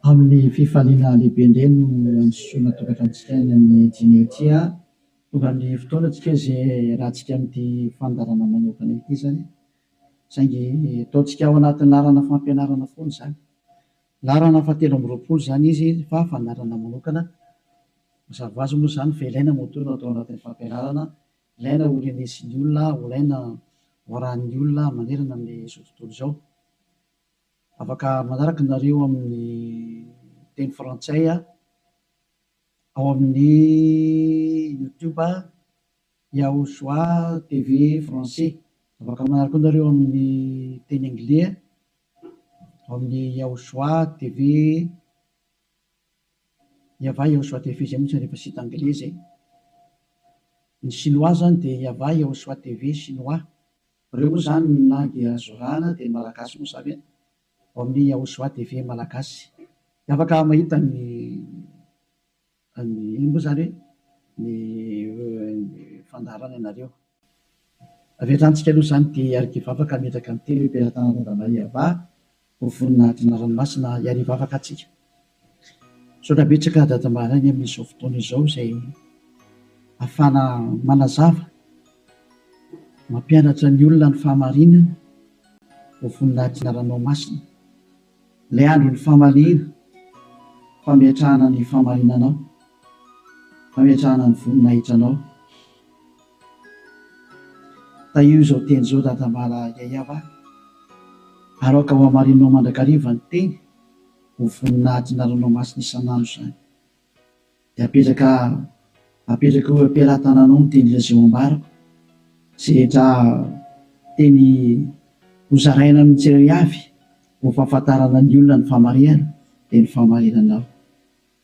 amin'ny fifaliana lehibe indray no ansoina tokatranotsika ny jinetia tonga amin'ny fotoanatsika zay rahantsika amin'ity fandarana manokana ity zany saingy ataontsika ao anatin'ny larana fampianarana foana zany larana fahatelo amby roapolo zany izy fa fandarana manokana mazava ho azy moa zany fa ilaina motorina atao anatin'ny fampianarana, ilaina ho renesin'ny olona, ilaina ho arahan'ny olona manerana amin'izao tontolo izao. Afaka manaraka nareo amin'ny teny frantsay ao amin'ny YouTube Yahosoa TV français. Afaka manaraka nareo amin'ny teny anglais ao amin'ny Yahosoa TV Yava Yahosoa TV zay mihitsy rehefa sita anglais zay. Ny chinois zany dia Yava Yahosoa TV chinois. Reo moa zany ny langue azorana dia malagasy moa zany ao amin'ny Yahosoa TV malagasy. Afaka mahita ny ino moa zany hoe ny fandarana ianareo. Aveatrantsika aloha zany dia arikivavaka metraka amin'ny telo mpiara-tanana Dadamay Yava ho voninahitry ranomasina iarivavaka atsika. Saotra betsaka Dadamalainy amin'izao fotoana izao izay ahafana manazava mampianatra ny olona ny fahamarinana ho voninahitry ranomasina. Ilay andro ny fahamaliana, fametrahana ny fahamarinanao, fametrahana ny voninahitranao. Taio izao teny izao Dadamala Yayava, aroka ho hamarinanao mandrakariva ny teny ho voninahitry ranomasina isan'andro zany. Dia apetraka ho ampiara-tananao ny teny izay ambarako zay rehetra teny hozaraina amin'ny tsirairay avy ho fahafantarana ny olona ny fahamarinana dia ny fahamarinanao.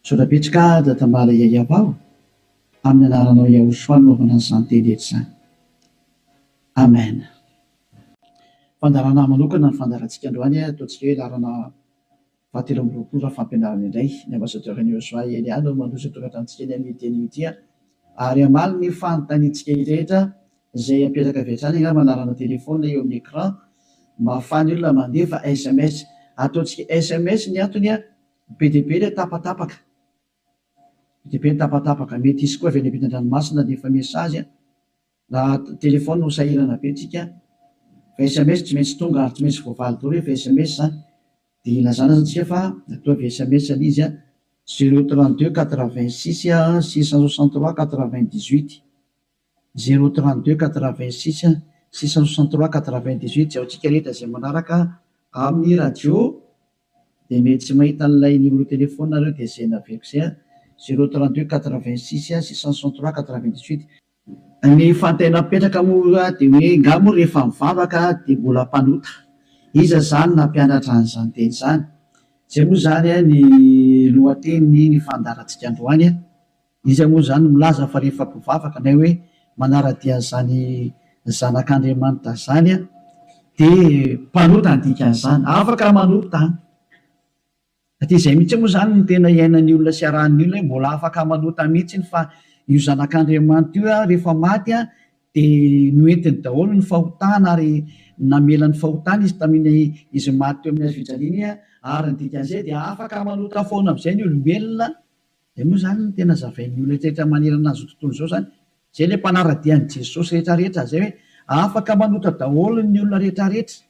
Saotra betsaka Dadamala Yayava amin'ny anaranao Yahosoa naovana an'izany teny rehetra izany. Amen. Fandarana manokana ny fandarantsika androany ataontsika hoe larana fahatelo amby roapolo raha fampianarana indray. Ny ambassadeur-n'i Yahosoa Eliana mandroso tokatrantsika eny amin'ny teny ary amaly ny fanontaniantsika rehetra izay apetraka avy hatrany angamba manarana telefona eo amin'ny écran mba ahafahany olona mandefa SMS. Ataontsika SMS ny antony be dia be ilay tapatapaka. Be dia be ny tapatapaka. Mety isy koa avy any ampitan-dranomasina dia efa mesazy raha telefona no sahirana be tsika. Fa SMS tsy maintsy tonga ary tsy maintsy voavaly daholo rehefa SMS zany. Dia ilazana antsika fa atao avy SMS izy 032 86 663 98 032 86 663 98 zay antsika rehetra izay manaraka amin'ny radio dia mety tsy mahita an'ilay numéro telefona nareo dia zay naveko izay 032 86 663 98. Ny fantaina mipetraka moa dia hoe ngamo rehefa mivavaka dia mbola mpanota. Iza zany nampianatra an'izany teny izany. Izay moa zany ny lohateny ny fandarantsika androany. Izy moa zany milaza fa rehefa mpivavaka na hoe manaradia an'izany zanak'Andriamanitra zany dia mpanota ny dikan'izany, afaka manota. Satria izay mihitsy moa zany ny tena iainan'ny olona sy arahan'ny olona mbola afaka manota mihitsy fa io zanak'Andriamanitra io rehefa maty dia noentiny daholo ny fahotana ary namela ny fahotana izy tamin'ny izy maty teo amin'ny hazofijaliana ary ny dikan'izay dia afaka manota foana amin'izay ny olombelona. Dia moa zany ny tena zavain'ny olona rehetra manerana azy tontolo izao zany. Izay ilay mpanaradian'i Jesosy rehetrarehetra zay hoe afaka manota daholo ny olona rehetrarehetra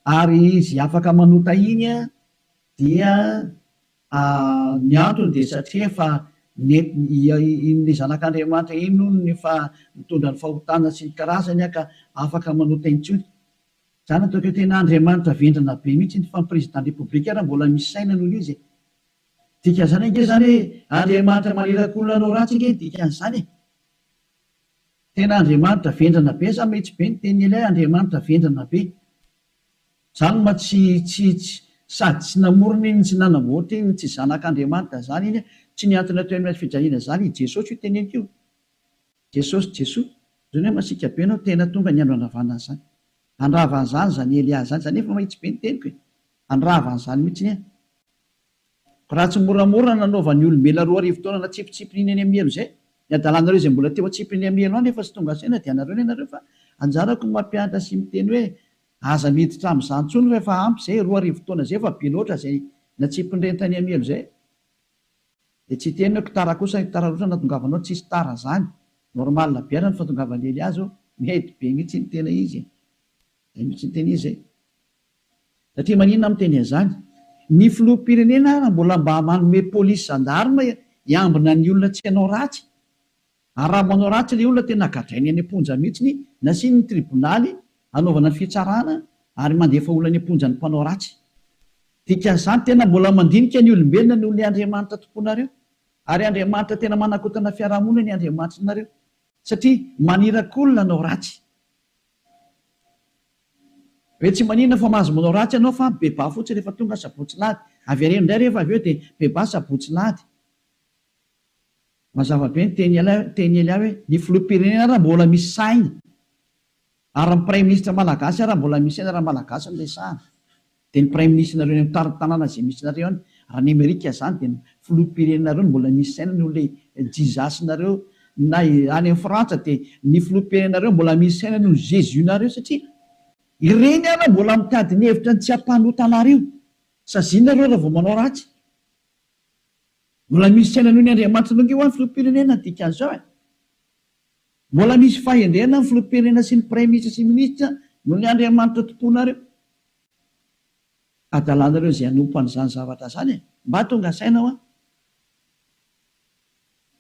ary izy afaka manota iny dia ny antony dia satria efa ny zanak'Andriamanitra iny no ny mitondra ny fahotana sy ny karazany ka afaka manota intsony. Zany ataoko hoe tena Andriamanitra vendrana be mihitsy ny fampirezidan repoblika raha mbola misy saina noho izy. Dikan'izany ange zany hoe Andriamanitra maneraka olona anao ratsy ange dikan'izany. Tena Andriamanitra vendrana be sa mihitsy be ny teny ilay Andriamanitra vendrana be. Zany ma tsy sady tsy namorona iny tsy nanamboatra iny tsy zanak'Andriamanitra zany iny tsy niantona teo amin'ny fijaliana zany Jesosy io teneniko io. Jesosy zany hoe masika be anao tena tonga ny andro andravana zany. Andravan'izany zany Elia zany zany efa mahitsy be ny teniko e. Andravan'izany mihitsy e. Raha tsy moramora nanaovan'ny olombelona 2 na tsipitsipinin'ny eny amelo zay. Ny adalanareo izay mbola teo atsipiny amelo any efa tsy tonga saina dia nareo fa anjarako ny mampianatra sy miteny hoe aza miditra amin'izany intsony rehefa ampy zay 2 arivo taona zay efa be loatra zay na tsy mpindrentany amielo zay de tsy teny hoe tara kosa tara roatra natongavanao tsisy tara zany normal biara ny fatongavan'ely azy mety be mihitsy ny tena izy mihitsy ny tena izy zay satria maninona miteny an'izany ny filoham-pirenena raha mbola mba manome polisy zandarma iambina ny olona tsy hanao ratsy ary raha manao ratsy le olona tena gadrainy any am-ponja mihitsy nasiny ny tribonaly anaovana ny fitsarana ary mandefa olona any am-ponja ny mpanao ratsy dikan'izany tena mbola mandinika ny olombelona ny olona Andriamanitra tokoanareo ary Andriamanitra tena manakotana fiarahamonina ny Andriamanitra nareo satria manirakolona anao ratsy hoe tsy manina fa mahazo manao ratsy ianao fa beba fotsiny rehefa tonga sabotsy lady avy areno indray rehefa avy eo dia beba sabotsy lady mazava be ny teny ely ahy hoe ny filoham-pirenena raha mbola misy saina ary ny prime ministre malagasy raha mbola misy saina raha malagasy no resahana dia ny prime ministre nareo ny tanàna izay misy nareo any raha ny Amerika izany dia ny filoham-pirenenareo mbola misy saina no le jizasinareo na any amin'ny Frantsa dia ny filoham-pirenenareo mbola misy saina no Jésus nareo satria ireny ara mbola mitady ny hevitra ny tsy hampanotanario sazinareo raha vao manao ratsy mbola misy saina noho ny Andriamanitra nonge ho any filoham-pirenena dikan'izao mbola misy fahendrena ny filoham-pirenena sy ny prime ministre sy ministra noho ny Andriamanitra tokoanareo adalanareo izay hanompo an'izany zavatra zany mba tonga saina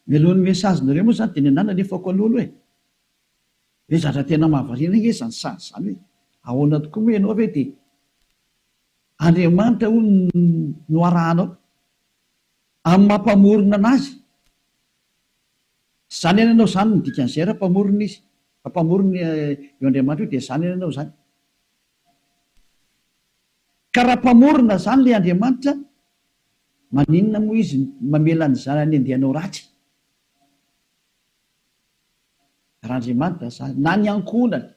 mialohan'ny mesazinareo moa zany dia ny anana nefako alolo hoe zatra tena mahavariana nge zany sady zany hoe ahoana tokoa moa ianao ve dia Andriamanitra ho no arahanao amin'ny mampamorona anazy zany ianao zany ny dikan'izay raha mpamorona izy mpamorona eo Andriamanitra io dia zany ianao zany ka raha mpamorona zany le Andriamanitra maninona moa izy mamela ny zanany andehanao ratsy raha Andriamanitra zany na ny ankohonany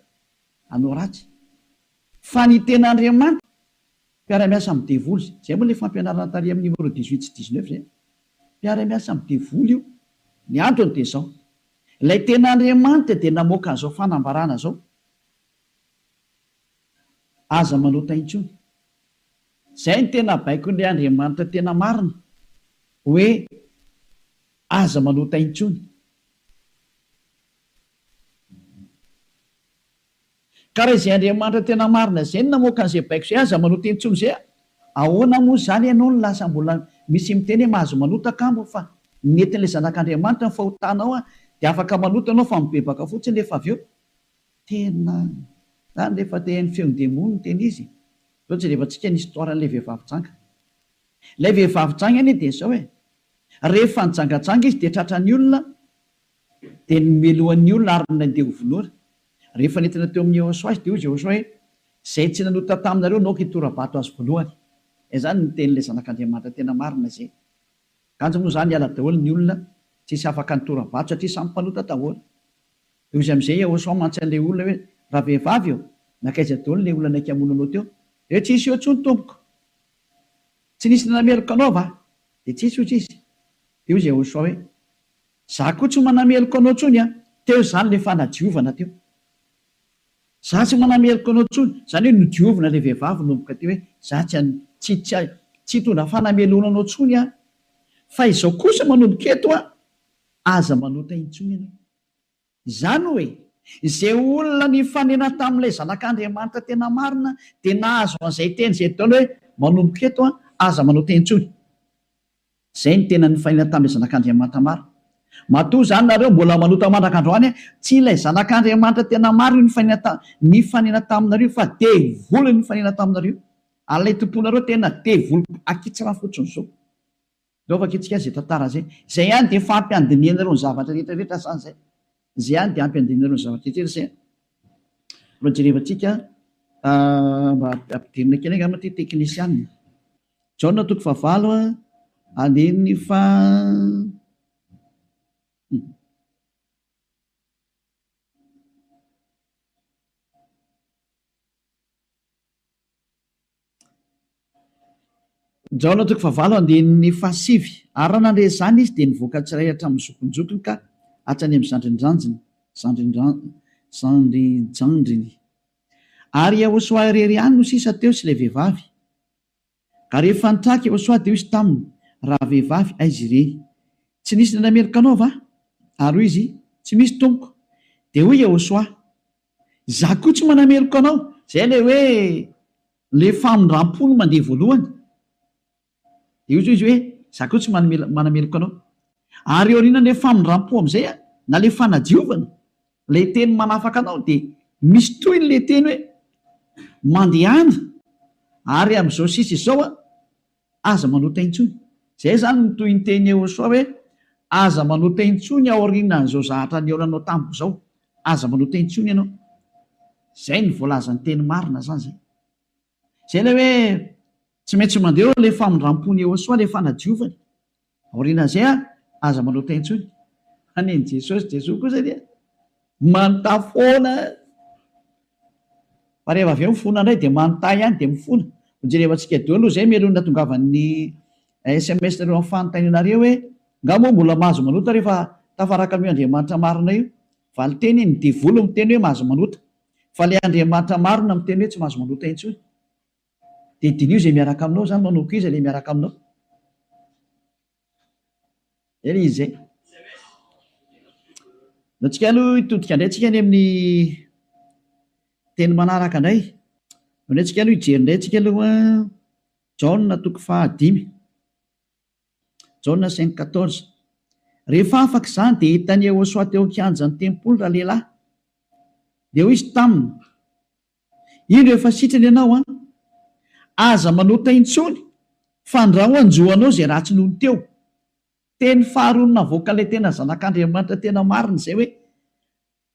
anao ratsy fa ny tena Andriamanitra mpiara-miasa amin'ny devoly zay moa le fampianarana tary amin'ny numéro 18 sy 19 zay mpiara-miasa amin'ny devoly io ny antony dia zao ilay tena Andriamanitra dia namoaka an'izao fanambarana zao aza manota intsony zay ny tena baiko n'ilay Andriamanitra tena marina hoe aza manota intsony ka raha izay Andriamanitra tena marina zay ny namoaka an'izay baiko zay aza manota intsony zay ahoana moa zany ianao ny lasa mbola misy miteny hoe mahazo manota kambo fa netin'ilay zanak'Andriamanitra ny fahotanao dia afaka manota anao fa mibebaka fotsiny rehefa avy eo tena zany rehefa tehany feon-demony teny izy zao tsy rehefa tsika ny histoiran'ilay vehivavy janga ilay vehivavy janga any dia zao rehefa nijangatsanga izy dia tratrany olona dia nomelohan'ny olona ary nandeha hovolora rehefa nentina teo amin'ny Jehosoa dia hoy Jehosoa hoe zay tsy nanota taminareo naoka hitorabato azy voalohany zany ny tenyilay zanak'Andriamanitra tena marina zay kanjo moa zany hiala daholo ny olona tsisy afaka nitorabato satria samy mpanota daholo dia izy amin'izay Jehosoa mantsan'ilay olona hoe raha vehivavy eo nakaiza daholo ilay olona naiky hamonanao teo dia tsisy eo tsony tompoko tsy nisy nanameloko anao va dia tsisy ohatry izy dia hoy Jehosoa hoe za koa tsy manameloko anao tsony teo zany le fanadiovana teo za tsy manameloko anao tsony zany hoe nodiovina ilay vehivavy nomboka teo hoe za tsy tondra fanamelona anao tsony fa izao kosa manomboka eto aza manota intsony ianao izany hoe izay olona ny fanena tamin'ilay zanak'Andriamanitra tena marina dia nahazo an'izay teny izay taona hoe manomboka eto aza manota intsony zay ny tena ny fanena tamin'ilay zanak'Andriamanitra marina matoa zany nareo mbola manota mandrak'androany tsy ilay zanak'Andriamanitra tena marina ny fanena taminareo fa devoly ny fanena taminareo alay tomponareo tena devoly akitsirany fotsiny zao dova kitsika zay tantara zay zay ihany dia fampiandinianareo ny zavatra rehetrarehetra zany zay zay ihany dia ampiandinareo ny zavatra rehetrarehetra zay aloha jerevantsika mba ampidirina kely angamba ty teknisianina Jaona 9 andiny fa Jaona 9 andiny fa 7 ary raha nandre zany izy dia nivoaka tsiray hatramin'ny zokonjokony ka hatrany amin'ny zandrijandriny ary Jehosoa irery ihany no sisa teo sy ilay vehivavy ka rehefa nitraka Iosoa dia izy taminy raha vehivavy aizy ireny tsy nisy nanamerika anao va ary hoy izy tsy misy tompoko dia hoy Iosoa za koa tsy manameriko anao zay le hoe le famindram-pony mandeha voalohany dia izy hoe za koa tsy manameriko anao ary eo aoriana le famindram-po amin'izay na le fanadiovana le teny manafaka anao dia misy toyny le teny hoe mandehana ary amin'izao sisa izao aza manota intsony zay zany notoy ny teny Iosoa hoe aza manota intsony ao aorianan'izao zahatra ny eonanao tamiko izao aza manota intsony ianao zay ny voalazany teny marina zany zay le hoe tsy maintsy mandeha le famindram-pony Iosoa le fanadiovany aorianan'izay aza manota intsony aneny Jesosy kosa dia manontà foana fa rehefa avy eo mifona indray dia manontà ihany dia mifona hojerevantsika deo aloha zay melony natongavan'ny SMS nareo amin'ny fanontanianareo hoe ngamo mbola mahazo manota rehefa tafaraka amin'io Andriamanitra marina io valy teny iny devolo miteny hoe mahazo manota fa le Andriamanitra marina miteny hoe tsy mahazo manota intsony dia dinio zay miaraka aminao zany manao koiza le miaraka aminao eny izy zay natsika aloha hitodika indray tsika any amin'ny teny manaraka indray indray tsika aloha hijery indray tsika aloha Jaona 5:5 Jaona 5:14 rehefa afaka izany dia hitany Iosoa teo an-kianjan'ny tempoly raha lehilahy dia hoy izy taminy ino efa sitrany ianao aza manota intsony fa andraho anjoanao zay ratsy nohony teo teny faharonina voaka le tena zanak'Andriamanitra tena marina izay hoe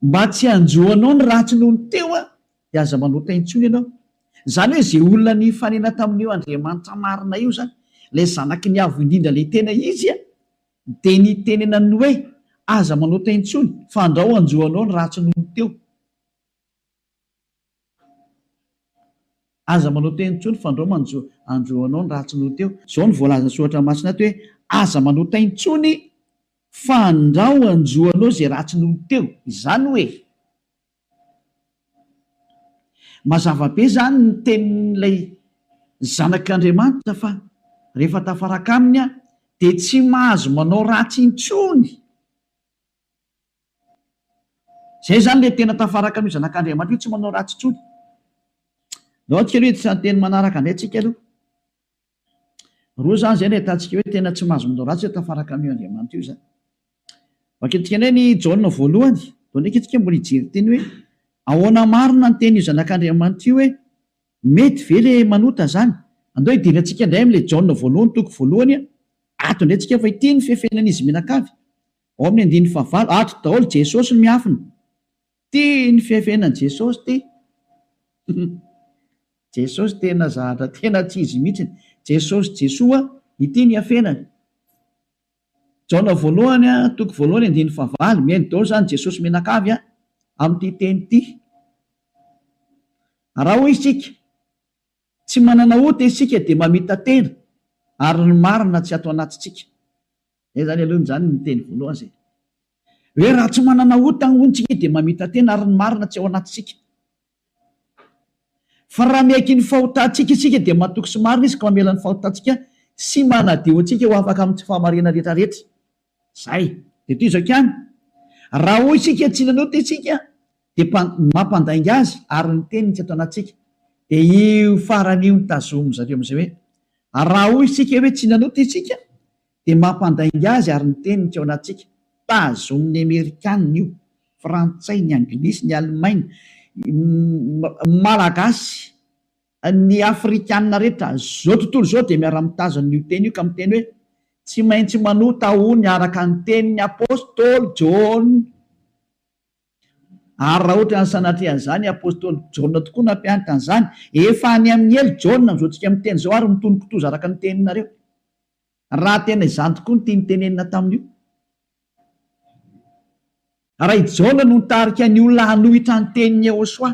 mba tsy anjoanao ny ratsy nohony teo dia aza manota intsony ianao zany hoe zay olona ny fanena tamin'io Andriamanitra marina io zany le zanaky ny avo indrindra le tena izy dia ny tenenany hoe aza manota intsony fa andraho anjoanao ny ratsy nohony teo aza manota intsony fa andraho anjoanao ny ratsy nohony teo zao ny voalazany soratra masina ato hoe aza manota intsony fa andraho anjoanao zay ratsy nohony teo izany hoe mazava be zany ny tenin'ilay zanak'Andriamanitra fa rehefa tafaraka aminy dia tsy mahazo manao ratsy intsony zay zany le tena tafaraka amin'io zanak'Andriamanitra io tsy manao ratsy intsony nao tsika aloha itsan'ny teny manaraka indray tsika aloha roa zany zay ny ahitantsika hoe tena tsy mahazo manao ratsy hoe tafaraka amin'io Andriamanitra io zany vakentsika indray ny Jaona voalohany dao ndraiky itsika mbola hijery teny hoe ahoana marina ny teny io zanak'Andriamanitra io hoe mety ve le manota zany andao hidirantsika indray amin'ilay Jaona voalohany toko voalohany ato indray tsika fa ity ny fihafenan'izy menakavy ao amin'ny 9:9 ato daholo Jesosy no miafina ty ny fihafenan'i Jesosy ty Jesosy tena zahatra tena tsy izy mihitsiny Jesosy Jesoa ity ny hafenany Jaona voalohany toko voalohany 9:9 mihaino daholo zany Jesosy menakavy amin'ity teny ity raha hoy isika tsy manana ota isika dia mamita tena ary ny marina tsy ato anatintsika zay zany aloha zany ny teny voalohany zay hoe raha tsy manana ota ny ontsika dia mamita tena ary ny marina tsy ao anatintsika fa raha miaiky ny fahotantsika isika dia matoky sy marina izy ka mamela ny fahotantsika sy manadio antsika ho afaka amin'ny tsy fahamarina rehetrarehetra zay dia toy izao kany raha hoy isika tsy nanota isika dia mampandainga azy ary ny teniny tsy ato anatsika dia io faran'io ny tazomy zareo amin'izay hoe raha hoy isika hoe tsy nanota isika dia mampandainga azy ary ny teniny tsy ao anatsika tazomin'ny Amerikanina io frantsay ny anglisy ny alemaina malagasy ny afrikanina rehetra zao tontolo zao dia miara-mitazan'io teny io ka miteny hoe tsy maintsy manota hony araka ny tenin'ny apôstôly Jaona ary raha ohatra ny sanatrehan'izany apôstôly Jaona tokoa nampianatra an'izany efa any amin'ny elo Jaona mizoatsika amin'ny teny zao ary mitonokitoza araka ny teninareo raha tena izany tokoa ny tiany tenenina tamin'io raha i Jaona no nitarika ny olona hanohitra ny teniny Iosoa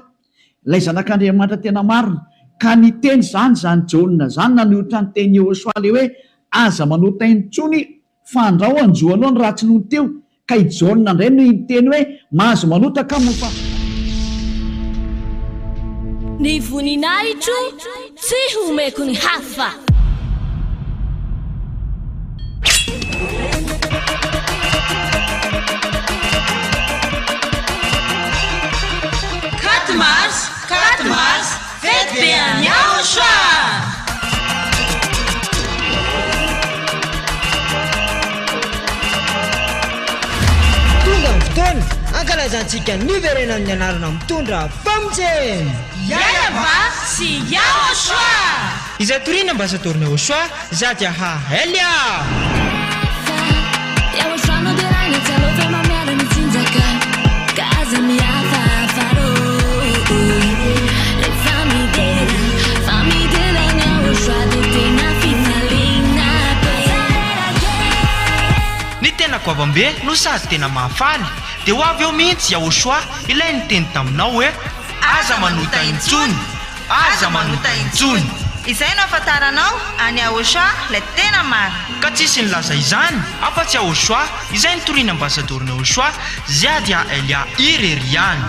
ilay zanak'Andriamanitra tena marina ka ny teny zany Jaona zany nanohitra ny teny Iosoa le hoe aza manota intsony fa andraho anjoanao ny ratsy nohony teo ka i Jaona indray no teny hoe mahazo manota ka mofa ny voninahitro tsy homeko ny hafa Katmars, fety be any Aotra. Tonga ny fotoana ankalazantsika niverena amin'ny anarana mitondra famojeny Yayava sy Aotra. izay toriana ambasadorina Aotra Zadia Elia. Ny tena goavambe no sady tena mahafaly dia ho avy eo mihitsy Aotra ilay niteny taminao hoe aza manota intsony, aza manota intsony. Izay no afantaranao any Aotra ilay tena maro. Ka tsisy nilaza izany afa-tsy Aotra izay nitoriana ambasadorina Aotra Zadia Elia Ireriany.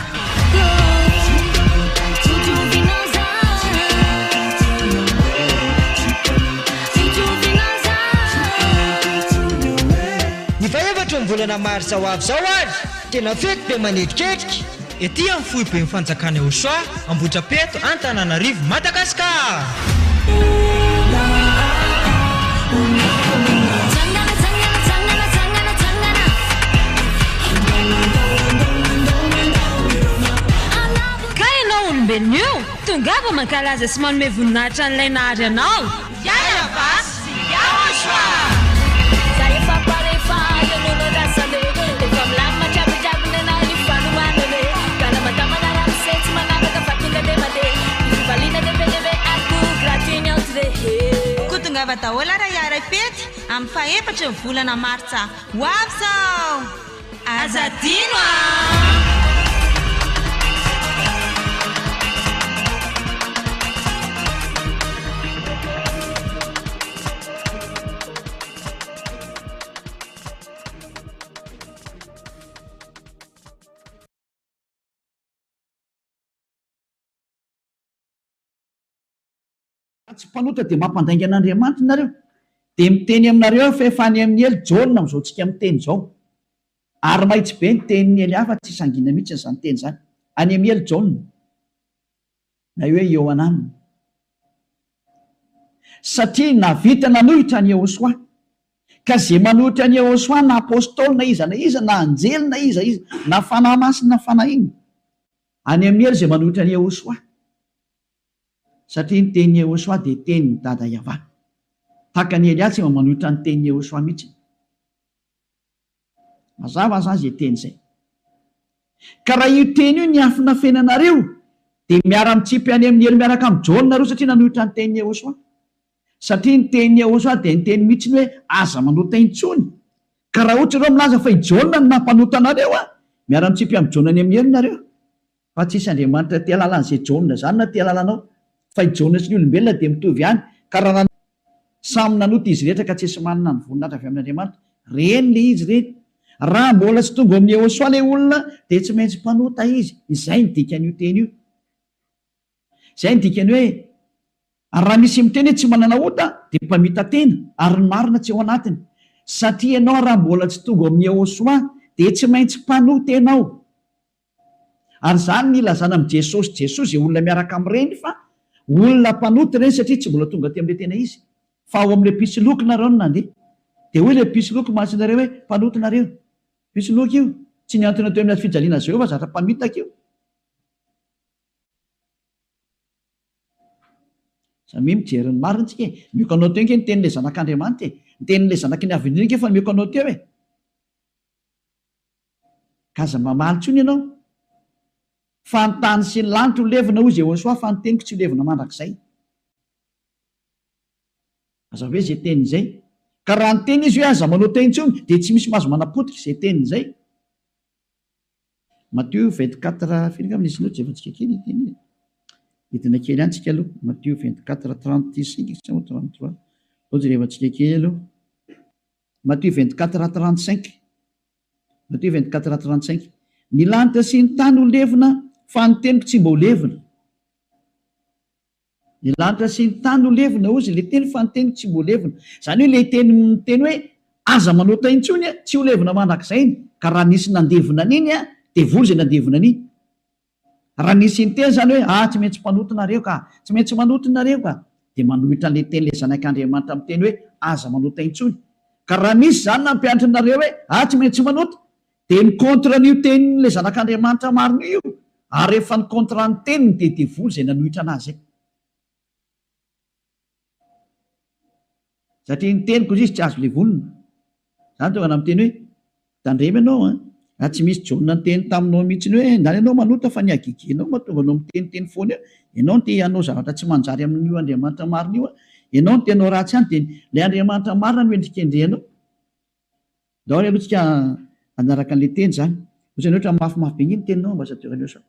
Ny faevatra ny volana marsa ho avy zao ary tena fety be manetriketrika ety amin'ny fohy be mifanjakana Aotra Ambohidrapeto Antananarivo Madagasikara. Ka ianao olombelona io tongava mankalaza sy manome voninahitra an'ilay nahary anao. Yayava sy Aotra. Kotongava daholo raha iara-pety amin'ny faefatra ny volana martsa ho avy zao. Azadino tsy mpanota dia mampandainga an'Andriamanitra nareo dia miteny aminareo fa efa any amin'ny ely jaona amin'izao tsika miteny izao ary mahitsy be ny tenin'ny ely hafa tsy sangina mihitsy izany teny izany any amin'ny ely jaona na hoe eo anaminy satria navita nanohitra ny Aotra ka zay manohitra ny Aotra na apôstôly na iza na anjely na iza na fanahy masina na fanahy iny any amin'ny ely zay manohitra ny Aotra satria ny tenin'ny Aotra dia tenin'ny dada Yava tahaka ny Eliasy manohitra ny tenin'ny Aotra mihitsy mazava zany zay teny izay ka raha io teny io ny afina fenanareo dia miara-mitsipy any amin'ny ely miaraka amin'ny jaona nareo satria nanohitra ny tenin'ny Aotra satria ny tenin'ny Aotra dia ny teny mihitsy ny hoe aza manota intsony ka raha ohatra ireo milaza fa i jaona no nampanota anareo miara-mitsipy amin'ny jaona any amin'ny ely nareo fa tsisy Andriamanitra tia lalan'izay jaona zany na tia lalanao fa i jaona sy ny olombelona dia mitovy ihany ka raha samy nanota izy rehetra ka tsisy manana ny voninahitra avy amin'Andriamanitra reny le izy reny raha mbola tsy tonga amin'ny Aotra ilay olona dia tsy maintsy mpanota izy izay ny dikan'io teny io izay ny dikany hoe raha misy miteny hoe tsy manana ota dia mpamita tena ary ny marina tsy ao anatiny satria ianao raha mbola tsy tonga amin'ny Aotra dia tsy maintsy mpanota ianao ary zany ny ilazana amin'i Jesosy izay olona miaraka amin'ireny fa olona mpanota ireny satria tsy mbola tonga ty amin'ilay tena izy fa ao amin'ilay pisoloky nareo no nandeha dia hoe ilay pisoloky mahatsinareo hoe mpanota nareo pisoloky io tsy niantona teo amin'ny fijaliana zao fa zatra mpamitaka io samy mijery ny marina tsika miko anao teo nke ny tenin'ilay zanak'Andriamanitra ny tenin'ilay zanaky ny avin'iny nke fa miko anao teo kaza mamaly tsony ianao fa ny tany sy ny lanitra ho levina hoy izay Aotra fa ny teniko tsy ho levina mandrakizay aza hoe zay teny izay ka raha ny teny izy hoe aza manota intsony dia tsy misy mahazo manapotika izay teny izay Matthieu 24 firy angamba nisy loatra efa tsika kely teny hitina kely ihany tsika aloha Matthieu 24:36 sa 33 ohatsy rehefa tsika kely aloha Matthieu 24:35 Matthieu 24:35 ny lanitra sy ny tany ho levina fa ny teniko tsy mba ho levina ny lanitra sy ny tany ho levina ozy le teny fa ny teniko tsy mba ho levina zany hoe le teny hoe aza manota intsony tsy olevina manak'izay ka raha nisy nandevina an'iny de voly zay nandevina an'iny. Raha nisy nyteny zany hoe tsy maintsy mpanotonareo ka tsy maintsy manotonareo ka de manohitra an'le teny le zanak'Andriamanitra amin'ny teny hoe aza manota intsony. Ka raha misy zany nampianatra nareo hoe tsy maintsy manota de ny contre n'io tenin'le zanak'Andriamanitra marina io ary efa ny contre ny teniny de voly zay nanohitra anazy zay. Satria ny teniko izy tsy azo le volona. Zany tonga na miteny hoe tandremy ianao tsy misy jona ny teny taminao mihitsy hoe ndany ianao manota fa ny agigenao mahatonga anao miteniteny foana ianao te hanao zavatra tsy manjary amin'io Andriamanitra marina io ianao no tenao ratsy any de le Andriamanitra marina no endrikendrehanao. Daholo aloha tsika anaraka an'le teny zany ohatrany ohatra mafimafy be iny teninao ambassadeur so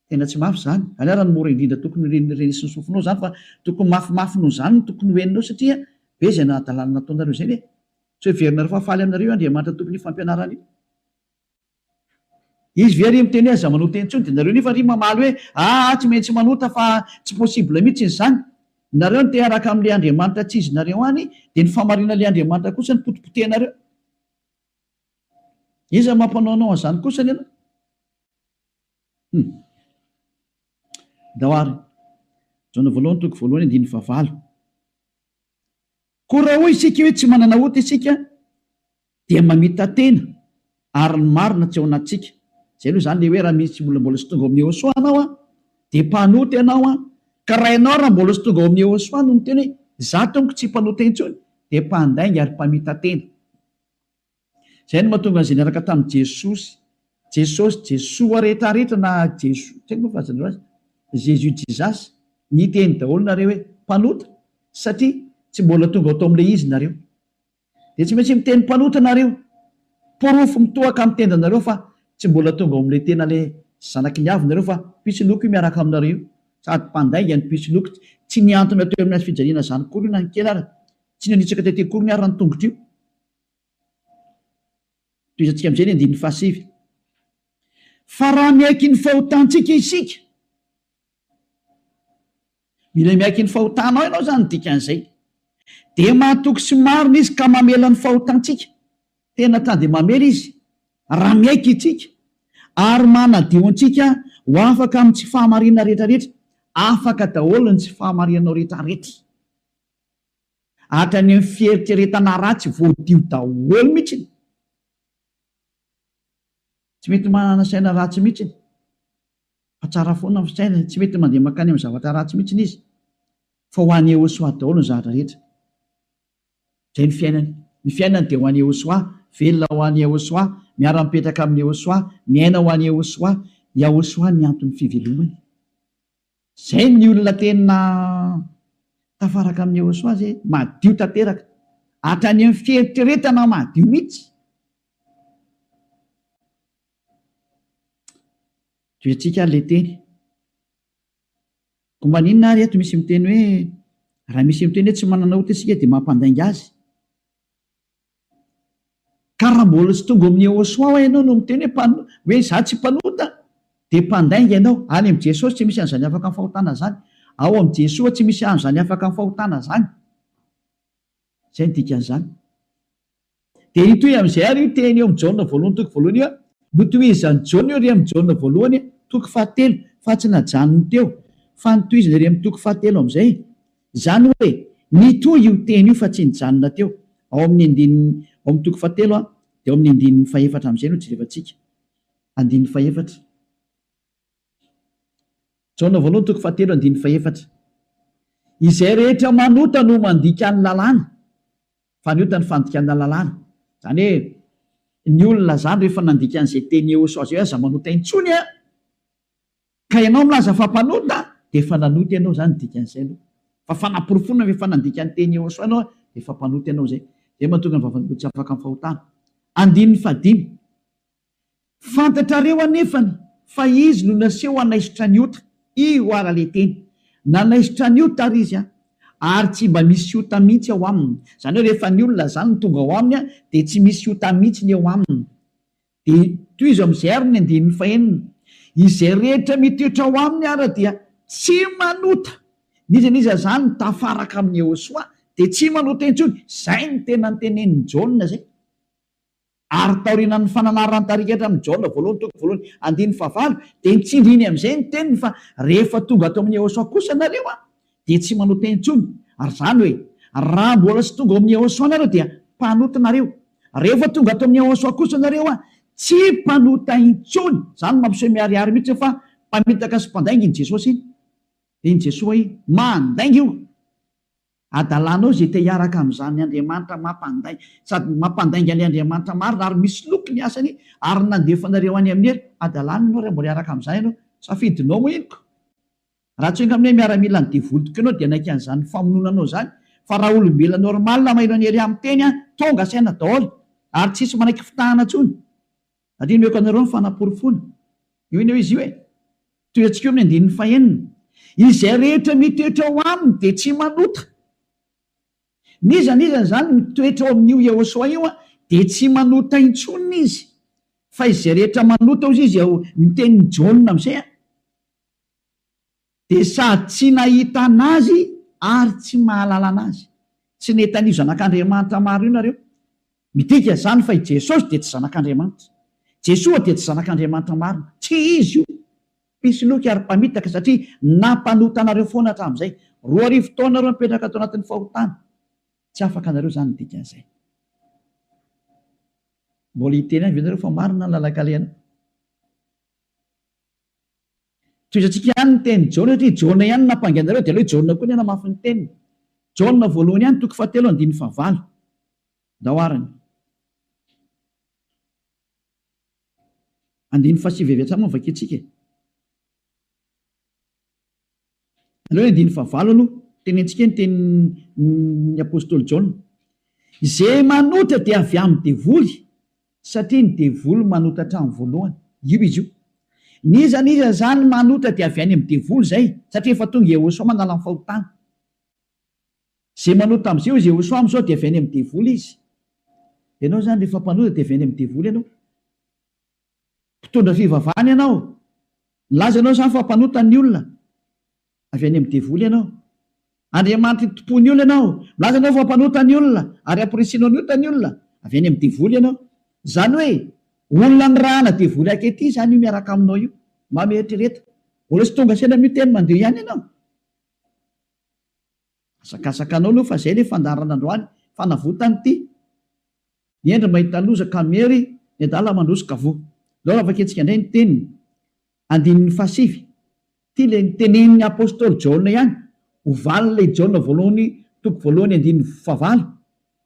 tena tsy mafy zany any raha ny mora indrindra tokony renisy ny sofinao zany fa tokony mafimafy noho zany no tokony hoeninao satria be zay nahadalana nataonareo zay tsy heverinareo fa faly aminareo Andriamanitra tokony fampianarana io. Izy very miteny hoe aza manota intsony de nareo nefa ry mamaly hoe tsy maintsy manota fa tsy possible mihitsy zany. Nareo no te araka amin'le Andriamanitra tsy izy nareo any de ny famarina le Andriamanitra kosa ny potipotehnareo. Iza mampanaonao an'izany kosa ny ianao? Daoary Jaona voalohany toko voalohany 9:9. Koa raha hoy isika hoe tsy manana ota isika dia mamita tena ary ny marina tsy ao anatsika. Zay aloha zany le hoe raha misy mbola sy tonga amin'ny Yehosoa anao de mpanota ianao ka raha ianao raha mbola sy tonga amin'ny Yehosoa no miteny hoe za tonko tsy mpanota intsony de mpandainga ary mpamita tena. Zay no mahatonga izay niaraka tamin'i Jesoa rehetrarehetra na Jesus ny teny daholo nareo hoe mpanota satria tsy mbola tonga atao amin'le izy nareo de tsy maintsy miteny mpanota nareo porofo mitohaka amin'ny tendanareo fa tsy mbola tonga ao amin'le tena le zanaky ny avy nareo fa pitsiloko io miaraka aminareo sady mpandainga ny pitsiloko tsy niantona teo amin'ny azy fijaliana zany kory io na ny kely ara tsy nanitsaka tete kory ny ara ny tongotro io. Toizatsika amin'izay ny 9:7. Fa raha miaiky ny fahotantsika isika mila miaiky ny fahotanao ianao zany dikan'izay de mahatoky sy marina izy ka mamela ny fahotantsika tena tany de mamela izy raha miaiky itsika ary manadio antsika ho afaka amin'ny tsy fahamarina rehetrarehetra afaka daholo ny tsy fahamarinanao rehetrarehetra hatrany amin'ny fieritreretana ratsy voadio daholo mihitsy tsy mety manana saina ratsy mihitsy fa tsara foana ny saina tsy mety mandeha makany amin'ny zavatra ratsy mihitsy izy fa ho an'ny Yehosoa daholo ny zavatra rehetra. Zay ny fiainany de ho an'ny Yehosoa, velona ho an'ny Yehosoa, miara-mipetraka amin'ny Yehosoa, miaina ho an'ny Yehosoa, Yehosoa ny antony fivelomany. Zay ny olona tena tafaraka amin'ny Yehosoa zay madio tanteraka hatrany amin'ny fieritreretana madio mihitsy. Toetrika le teny ko maninona ary eto misy miteny hoe raha misy miteny hoe tsy manana ota isika de mampandainga azy ka raha mbola sy tonga amin'ny Yehosoa ianao no miteny hoe za tsy mpanota de mpandainga ianao. Any amin'ny Jesosy tsy misy an'izany afaka amin'ny fahotana zany, ao amin'ny Jesoa tsy misy an'izany afaka amin'ny fahotana zany. Zay ny dikan'izany de itoy amin'izay ary io teny eo amin'ny Jaona voalohany toko voalohany io notohizany Jaona io ry amin'ny Jaona voalohany toko 7 fa tsy najanony teo fa nitohizany ry amin'ny toko 7 amin'izay zany hoe nitoy io teny io fa tsy nijanona teo ao amin'ny toko 7 de ao amin'ny 9:4 amin'izay no jerevantsika 9:4 Jaona voalohany toko 7 9:4 izay rehetra manota no mandika ny lalàna fa ny ota ny fandikana lalàna zany hoe ny olona zany rehefa nandika an'izay teny Yehosoa zay aza manota intsony ka ianao milaza fa mpanota de efa nanota ianao zany dikan'izay aloha fa fanaporofona efa nandika ny teny Yehosoa ianao de efa mpanota ianao zay mahatonga ny vavanao tsy afaka amin'ny fahotana. 9:5 fantatrareo anefany fa izy no naseho anaisitra ny ota io ara le teny nanaisitra ny ota ary izy ary tsy mba misy ota mihitsy ao aminy. Zany hoe rehefa ny olona zany tonga ao aminy de tsy misy ota mihitsy ny ao aminy. De toy izy amin'izay ary ny 9:9 izay rehetra mitoetra ao aminy ara dia tsy manota nizaniza zany tafaraka amin'ny Yehosoa de tsy manota intsony. Zay ny tena nytenen'ny Jaona zay ary taorinan'ny fananarany tarikatra amin'ny Jaona voalohany toko voalohany 9:9 dia nitsindriny amin'izay ny teniny fa rehefa tonga ato amin'ny Ehosoa kosa nareo dia tsy manota intsony. Ary zany hoe raha mbola tsy tonga amin'ny Ehosoa nareo dia mpanota nareo. Rehefa tonga ato amin'ny Ehosoa kosa nareo tsy mpanota intsony. Zany mampiseho miariary mihitsy fa mpamitaka sy mpandainga iny Jesosy iny. Dia iny Jesosy mandainga io. Adalanao zay te hiaraka amin'izany Andriamanitra mampandainga sady mampandainga ny Andriamanitra marina ary misy loky ny asany ary nandefanareo any amin'ny hery. Adalanao raha mbola hiaraka amin'izany ianao safidinao moa inoko. Raha tsy hoe aminay miaramila ny devolotiko ianao dia naika an'izany famononanao zany. Fa raha olombelona normal maino any hery amin'ny teny tonga saina daholo ary tsisy manaiky fitahana tsony. Adino eko anareo ny fanaporofona. Io iny izy io toy antsika eo amin'ny 9:9 izay rehetra mitoetra ao aminy dia tsy manota. Nizany zany mitoetra ao amin'io Ehosoa io dia tsy manota intsony izy. Fa izay rehetra manota izy mitenin'ny Jaona amin'izay dia sady tsy nahita anazy ary tsy mahalala anazy. Tsy netan'io zanak'Andriamanitra maro io nareo. Midika zany fa i Jesosy dia tsy zanak'Andriamanitra. Jesoa dia tsy zanak'Andriamanitra marina. Tsy izy io. Pisy loky ary mpamitaka satria nampanota anareo foana hatramin'izay. 2 taona nareo mipetraka ato anatin'ny fahotana. Tsy afaka anareo zany midika an'izay. Mbola hiteny any venareo fa marina ny lalakaleana. Toisantsika ihany ny teny Jaona satria Jaona ihany nampangainareo dia ileo Jaona koa ny namafy ny teniny. Jaona voalohany ihany toko 7:9 dahoarany. 9:7 moa vakitsika. Aleo 9:9 aloha tenentsika ny tenin'ny apôstôly Jaona. Izay manota dia avy amin'ny devoly satria ny devoly manota hatramin'ny voalohany. Io izy io. Niza zany manota dia avy any amin'ny devoly zay satria efa tonga Ehosoa manala ny fahotana. Izay manota amin'izay izy Ehosoa amin'izao dia avy any amin'ny devoly izy. Ianao zany rehefa mpanota dia avy any amin'ny devoly ianao. Mpitondra fivavahana ianao. Laza ianao zany fa mpanota ny olona. Avy any amin'ny devoly ianao. Andriamanitra tompony olona ianao. Laza ianao fa mpanota ny olona ary ampirisino ny olona. Avy any amin'ny devoly ianao. Zany hoe olona ny rahana devoly akety zany io miaraka aminao io. Mametrereta. Mbola tsy tonga saina miteny mandeha ihany ianao. Asakasakanao aloha fa zay ilay fandarana androany fanavotany ity. Ny endry mahita loza kamery ny adala mandrosoka vo. Lao avaketsika indray ny teniny 9:7. Ty le nitenenin'ny apôstôly Jaona ihany. Ovalin'ilay Jaona voalohany toko voalohany 9:9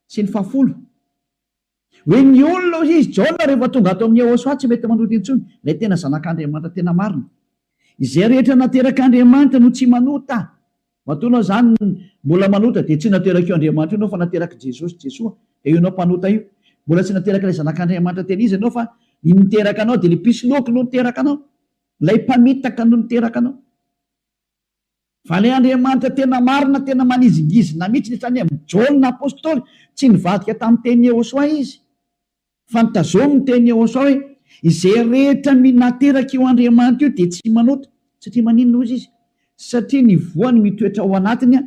sy ny 10. Hoe ny olona izy Jaona rehefa tonga ato amin'ny Ehosoa tsy mety manota intsony. Ilay tena zanak'Andriamanitra tena marina. Izay rehetra naterak'Andriamanitra no tsy manota. Matoanao zany mbola manota dia tsy nateraka io Andriamanitra ianao fa nateraka Jesosy Jesoa. Dia io ianao mpanota io. Mbola tsy nateraka ilay zanak'Andriamanitra tena izy ianao fa niteraka anao dia ilay pisy loky no niteraka anao. Ilay mpamitaka no niteraka anao. Fa ilay Andriamanitra tena marina tena manizingizina mihitsy nisany amin'ny Jaona apôstôly tsy nivadika tamin'ny teny Ehosoa izy. Fa nitazomy ny teny Ehosoa hoe izay rehetra nateraka io Andriamanitra io dia tsy manota. Satria maninona izy? Satria ny voany mitoetra ao anatiny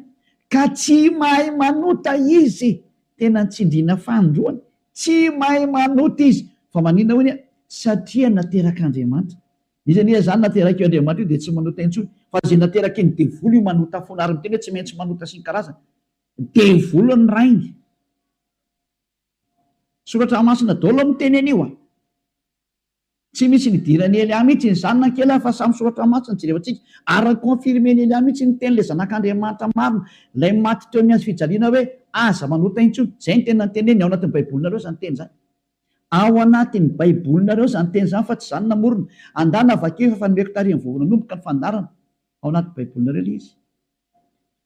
ka tsy mahay manota izy. Tena nitsindriana fandroany. Tsy mahay manota izy. Fa maninona hoy satria nateraka Andriamanitra. Izy zany nateraka io Andriamanitra io dia tsy manota intsony. Fa zay nateraka iny devoly io manota foana ary miteny hoe tsy maintsy manota sy ny karazana. Devoly ny rainy. Soratra masina daholo miteny anio. Tsy misy nidirany Elia mihitsy ny zanona kely fa samy soratra masina jerevantsika. Ary konfirmeny Elia mihitsy ny teny le zanak'Andriamanitra marina. Ilay maty teo amin'ny azy fijaliana hoe aza manota intsony. Zay ny tena teneny ao anatin'ny baibolinareo zany teny zany. Ao anatin'ny baibolinareo zany teny zany fa tsy zany namorona. Andana vakeo fa nomeko tarihan'ny vovonanomboka ny fandarana. Ao anatin'ny baibolinareo ilay izy.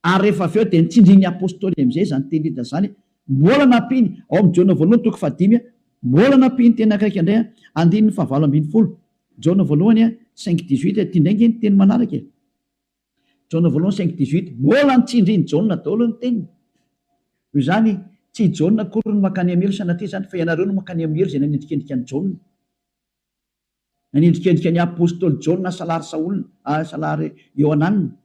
Ary rehefa avy eo dia nitsindrin'ny apôstôly amin'izay zany teny hita zany. Mbola nampiny ao amin'ny Jaona voalohany toko 5 mbola nampiny teny akaiky indray 9:9. Jaona voalohany 5:18 ty indraingy ny teny manaraka. Jaona voalohany 5:18 mbola nitsindrin'ny Jaona daholo ny teniny. Io zany tsy Jaona akory no makany amelo sanatria zany fa ianareo no makany amelo zay nanendrikendrika ny Jaona. Nanendrikendrika ny apôstôly Jaona salary Saolina salary Ioananina.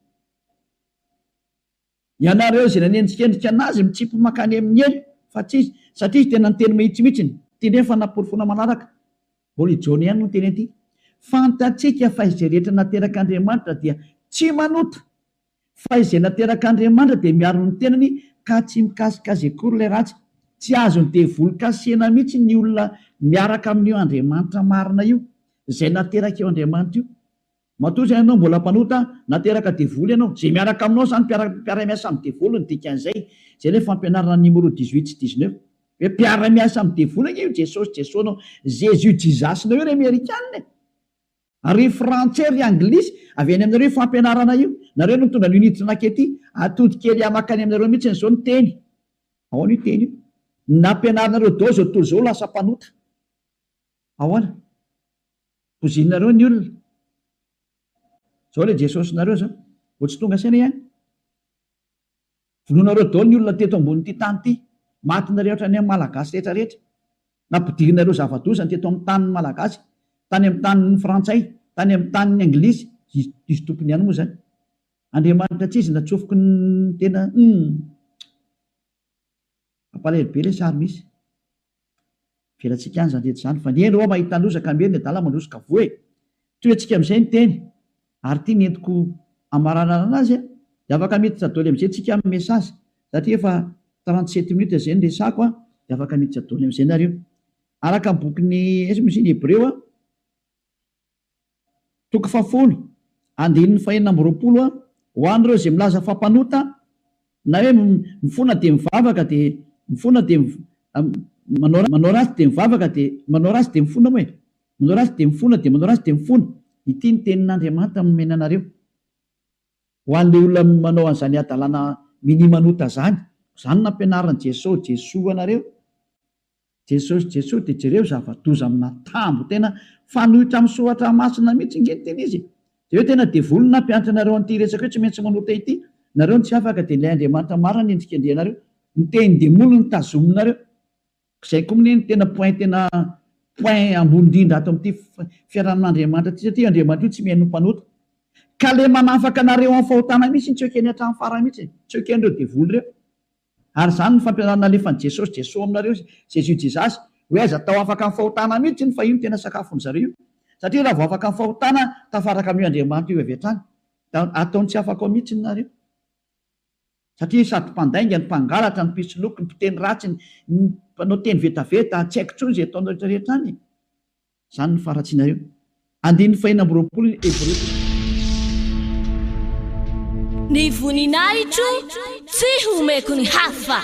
Ianareo zay nanendrikendrika anazy mitsipy makany amin'ny ely fa tsy satria tena ny teny mihitsymihitsiny ty nefa napory foana manaraka mbola ijony ihany no teny aty fantatsika fa izay rehetra nateraka Andriamanitra dia tsy manota fa izay nateraka Andriamanitra dia miaro ny tenany ka tsy mikasikazy akory ilay ratsy tsy azony devoly-kasena mihitsy ny olona miaraka amin'io Andriamanitra marina io izay nateraka eo Andriamanitra io matoa zay ianao mbola mpanota nateraka devoly ianao zay miaraka aminao zany mpiara-miasa amin'ny devoly ny dikan'izay zay le fampianarana numéro 18-19 hoe mpiara-miasa amin'ny devoly io Jesosy anao Jésus jizasina io ry Amerikanina ary frantsay ry anglisy avy any aminareo fampianarana io nareo no mitondra unité nakety atody kely amakany aminareo mihitsy n'izao ny teny ahoana io teny io nampianaranareo dao zao tontolo zao lasa mpanota ahoana pozinareo ny olona zao le Jesosy nareo zao vo tsy tonga saina ihany vonoanareo dao ny olona teto ambon'ity tany ity matinareo ohatrany amin'ny malagasy rehetrarehetra nampidirinareo zava-dosany teto amin'ny tanin'ny malagasy tany amin'ny tanin'ny frantsay tany amin'ny tanin'ny anglisy izy tompony ihany moa zany Andriamanitra tsy izy natsofoko ny tena ampalahelo le sary misy velatsika any zany rehetra zany fa ny eny ao mahita losaka ambeny ny dala mandrosika voe toetsika amin'izay ny teny ary ity nentiko amaranana anazy dia afaka miditra daholo amin'izay tsika amin'ny mesazy satria efa 37 minutes zay ny resako dia afaka miditra daholo amin'izay nareo araka ny bokyny misy ny Hebreo toko 10 andininy 420 ho an'ireo zay milaza fampanota na hoe mifona dia mivavaka dia mifona dia manao ratsy dia mivavaka dia manao ratsy dia mifona moa manao ratsy dia mifona dia manao ratsy dia mifona ity ny tenin'Andriamanitra nomena anareo ho an'ilay olona manao an'izany adalana minimanota zany nampianaran'i Jesosy anareo Jesosy dia jereo zava-doza amina tambo tena fanohitra amin'ny soatra masina mihitsy ngeny tena izy dia hoe tena devoly nampianatra anareo an'ity resaka hoe tsy maintsy manota ity nareo tsy afaka dia ilay Andriamanitra marina endrika andrianareo ny teny demoly ny tazominareo izay koa mine ny tena point ambony indrindra ato amin'ity fiarahan'Andriamanitra ty satria Andriamanitra io tsy mihaino mpanota ka le manafaka anareo amin'ny fahotana mihitsy ny tsy ekeny hatramin'ny farany mihitsy tsy eken'ireo devoly ireo ary zany ny fampianarana alefan'i Jesosy aminareo Jésus jizasy hoe aza tao afaka amin'ny fahotana mihitsy ny fa io no tena sakafony zareo satria raha vao afaka amin'ny fahotana tafaraka amin'io Andriamanitra io avy hatrany ataony tsy afaka ao mihitsy nareo satria sady mpandainga ny mpangalatra ny mpisoloky ny mpiteny ratsy ny mpanao teny vetaveta tsy haiko tsony izay ataonao rehetrarehetra any zany ny faratsianareo andininy 420 Hebreo ny voninahitro tsy homeko ny hafa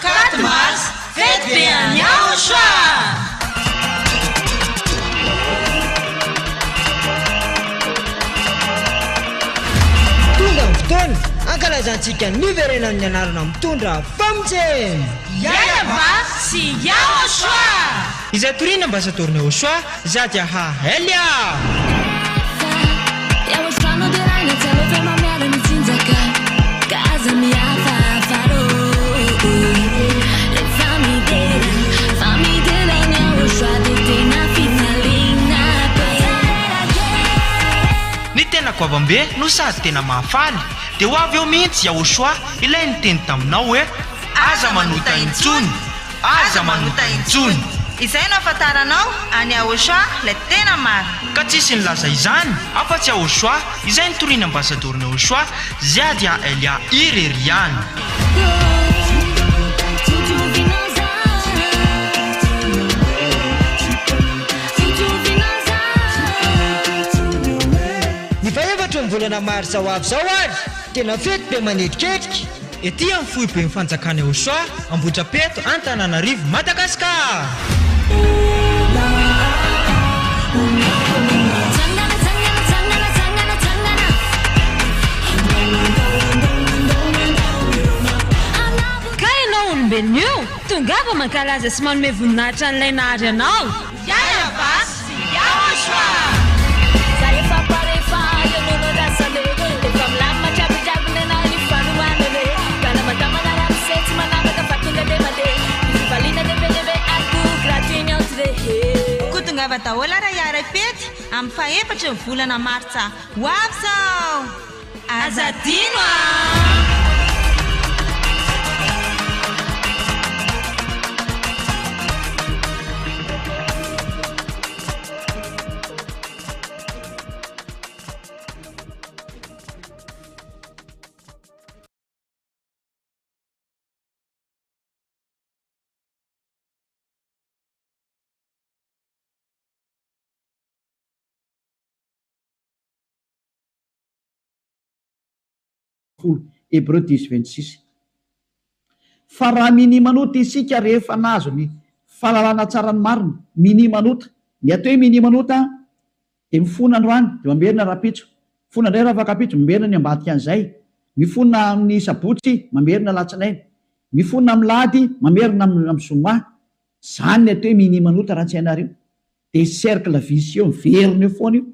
Katmars fety be anyaosha tonga ny fotoana ankalazantsika ny verena amin'ny anarana mitondra famitseny Yayaba sy Yaosha izay torina ambasadorina Yaosha Zadia Hahelia ny tena koavambe no sady tena mahafaly dia ho avy eo mihitsy Yaosha ilay ny teny taminao hoe aza manota intsony aza manota intsony izay no afantaranao any Yaosha ilay tena maro ka tsisy nilaza izany afa-tsy Yaosha izay nitoriana ambasadorina Yaosha Zadia Hahelia Ireriany ny faefatra ny volana marsa ho avy zao ary tena fety be manetriketrika ety amin'ny fohy be ny fanjakana Yaosha Ambohitrapeto Antananarivo Madagasikara ka ianao olombelonio tongava mankalaza sy manome voninahitra an'ilay nahary anao Yayaba sy Yaosha tongava daholo raha hiara-pety amin'ny faefatra ny volana martsa ho avy zao azadino Hébreu 10:26. Fa raha minimanota isika rehefa nazo ny fahalalana tsara ny marina, minimanota ny atao hoe minimanota dia mifona androany dia mamerina rapitso, mifona indray ravakapitso mamerina ny ambadika an'izay, mifona amin'ny sabotsy mamerina latsinainy, mifona amin'ny lahady mamerina amin'ny zoma. Zany ny atao hoe minimanota raha tsy hainareo dia cercle vicieux miverina eo foana io,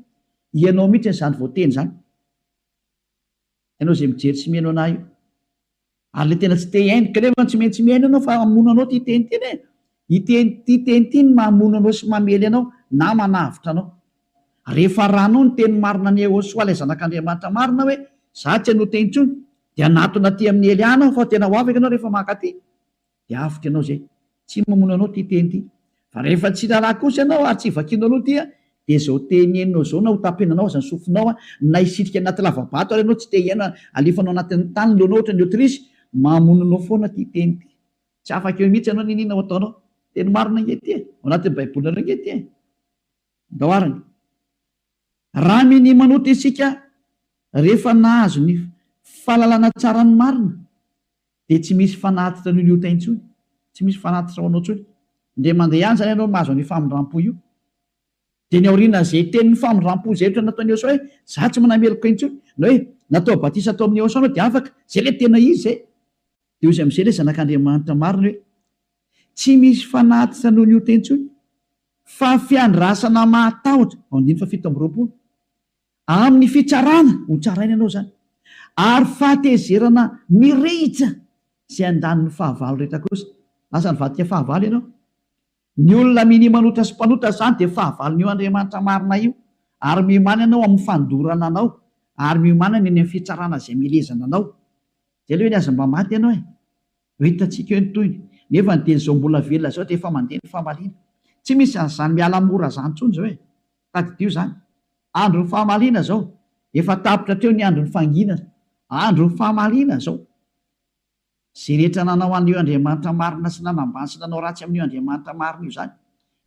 ianao mihitsy izany voateny zany. Ianao izay mijery tsy mihaino anahy io ary le tena tsy te haino kanefa tsy maintsy mihaino ianao fa mamono anao ty teny ty ty teny ty ny mamono anao sy mamely anao na manavitra anao. Rehefa ranao ny teny marina ny Jehosoa ilay zanak'Andriamanitra marina hoe za tsy hanao teny intsony dia anatona ty amin'ny Eliana fa tena ho afaka ianao rehefa maka ty dia avitra ianao zay, tsy mamono anao ty teny ty. Fa rehefa tsy raharaha kosa ianao ary tsy vakianao aloha tya dia zao teny enao zao na ho tapenanao aza ny sofinao na isitrika anaty lavabato ary ianao tsy te hiaino alefanao anatin'ny tany leonao ohatra ny Aotrisy, mamononao foana ty teny ty. Tsy afaka eo mihitsy ianao ninina ho ataonao teny marina ngety ao anatin'ny baibolinareo ngety e. Daoarany raha minimanota isika rehefa nahazo ny fahalalana tsara ny marina dia tsy misy fanatitra ny liota intsony, tsy misy fanatitra ho anao intsony. Ndre mandeha ihany zany ianao mahazo ny famindram-po io dia ny aoriana izay tenin'ny famindram-po izay ohatra nataony Jehosoa hoe za tsy manameloko intsony na hoe natao batisa atao amin'ny Jehosoa dia afaka zay le tena izy zay. Dia izy amin'izay le zanak'Andriamanitra marina hoe tsy misy fanatitra no liota intsony fa fiandrasana mahatahotra amin'ny fitsarana ho tsaraina ianao zany ary fahatezerana mirehitra izay andaniny fahavalo rehetra kosa. Lasa nivadika fahavalo ianao. Ny olona minimanota sy mpanota zany dia fahavalon'io Andriamanitra marina io ary miomana ianao amin'ny fandorana anao ary miomana ny amin'ny fitsarana izay milezana anao. Zay le hoe aza mba maty ianao e. Ho hitantsika eo ny toyny nefa ny teny izao mbola velona zao dia efa mandeha ny fahamaliana. Tsy misy zany miala mora zany intsony zao e. Tadidio zany. Andron'ny fahamaliana zao efa tapitra teo ny andron'ny fanginana, andron'ny fahamaliana zao. Zay rehetra nanao an'io Andriamanitra marina sy nanambany sy nanao ratsy amin'io Andriamanitra marina io zany,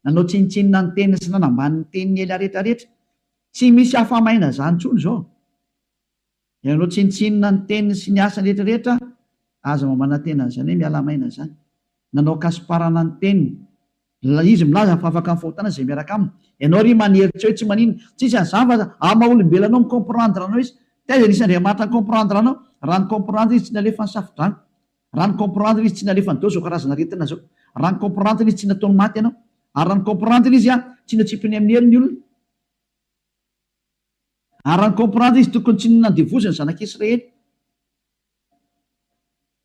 nanao tsinitsinina ny teniny sy nanambany ny teniny ela rehetrarehetra, tsy misy hafamaina zany intsony zao. Nanao tsinitsinina ny teniny sy ny asany rehetrarehetra, aza mamana tena zany hoe miala maina zany. Nanao kasiparana ny teniny, izy milaza fa afaka mifahotana izay miaraka aminy. Ianao ry maneritra hoe tsy manino, tsisy an'izany fa amaha-olombelonao micomprendre anao izy. Taiza nisy Andriamanitra ny comprendre anao, raha ny comprendre izy tsy nalefa ny safidrano, raha ny comprendre izy tsy nalefa ny dao zao karazana retina zao, raha ny comprendre izy tsy nataony maty ianao, ary raha ny comprendre izy tsy natsipiny amin'ny heliny olona, ary raha ny comprendre izy tokony tsy nandevoziny zanak'Israely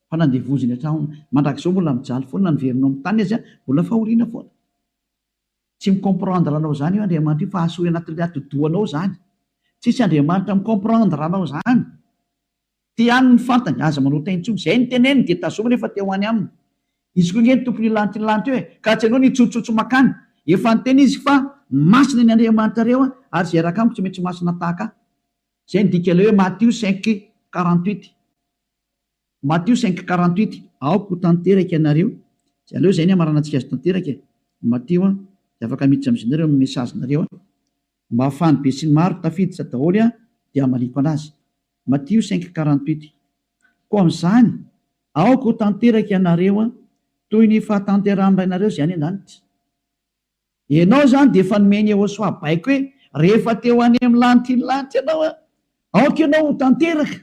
fa nandevoziny hatrany. Mandrakizao mbola mijaly foana niverinao amin'ny tany izy mbola fahoriana foana. Tsy micomprendre anao zany io Andriamanitra io fa asory anatin'ilay atodoanao zany. Tsisy Andriamanitra micomprendre anao zany. Ty ihany ny fantany aza manota intsony zay ny teneny dia tazomina efa teo any aminy. Izy koa nge ny tompony lanitra ny lanitra eo e, ka tsy ianao nitsotsotso makany. Efa ny teny izy fa masina ny Andriamanitra reo ary zay raka amiko tsy maintsy masina tahaka. Zay ny dika ilay hoe Matthieu 5:48. Matthieu 5:48. Aoko tanteraka ianareo. Zay aleo zay ny amaranantsika azy tanteraka e. Matthieu dia afaka miditra amin'izinareo amin'ny mesazinareo mba hafany be sy ny maro tafiditra daholo dia amaliko anazy. Matthieu 5:48. Koa amin'izany aoko tanteraka ianareo toy ny fahatanteran'ny ianareo zay any an-danitra. Ianao zany dia efa nomeny Jehosoa baiko hoe rehefa teo any amin'ny lanitra ny lanitra ianao aoka ianao ho tanteraka.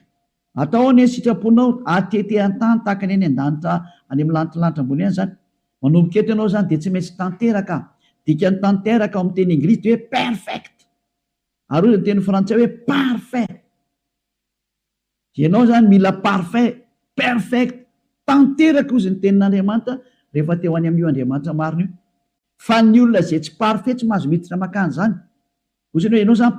Atao ny sitraponao atete an-tany tahaka ny any an-danitra any amin'ny lanitra lanitra ambony any zany. Manomboka eto ianao zany dia tsy maintsy tanteraka. Dika ny tanteraka ao amin'ny teny anglisy dia hoe perfect. Ary hoe ny teny frantsay hoe parfait. Ianao zany mila parfait, perfect, tanteraka ozy ny tenin'Andriamanitra rehefa teo any amin'io Andriamanitra marina io. fa ny olona zay tsy parfait tsy mahazo miditra makany zany ohatrany hoe ianao zany